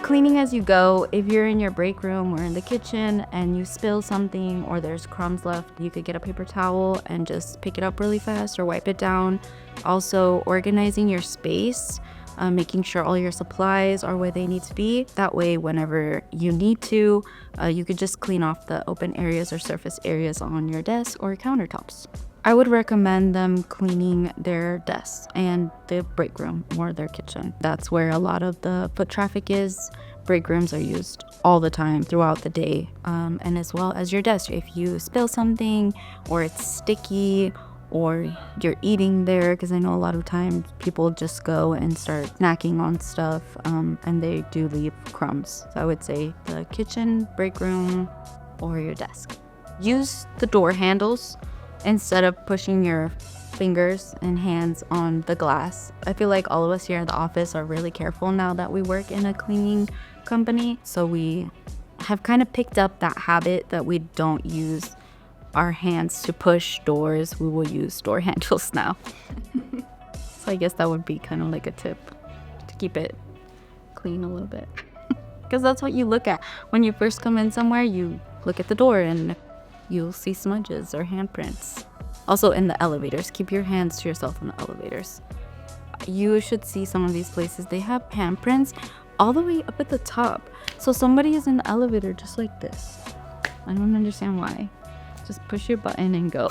cleaning as you go. If you're in your break room or in the kitchen and you spill something or there's crumbs left, you could get a paper towel and just pick it up really fast or wipe it down. Also, organizing your space, making sure all your supplies are where they need to be. That way, whenever you need to, you could just clean off the open areas or surface areas on your desk or countertops. I would recommend them cleaning their desks and the break room or their kitchen. That's where a lot of the foot traffic is. Break rooms are used all the time throughout the day, and as well as your desk. If you spill something or it's sticky or you're eating there, because I know a lot of times people just go and start snacking on stuff, and they do leave crumbs. So I would say the kitchen, break room, or your desk. Use the door handles instead of pushing your fingers and hands on the glass. I feel like all of us here at the office are really careful now that we work in a cleaning company. So we have kind of picked up that habit that we don't use our hands to push doors. We will use door handles now. So I guess that would be kind of like a tip to keep it clean a little bit. Because that's what you look at. When you first come in somewhere, you look at the door and you'll see smudges or handprints. Also in the elevators, keep your hands to yourself in the elevators. You should see some of these places, they have handprints all the way up at the top. So somebody is in the elevator just like this. I don't understand why. Just push your button and go.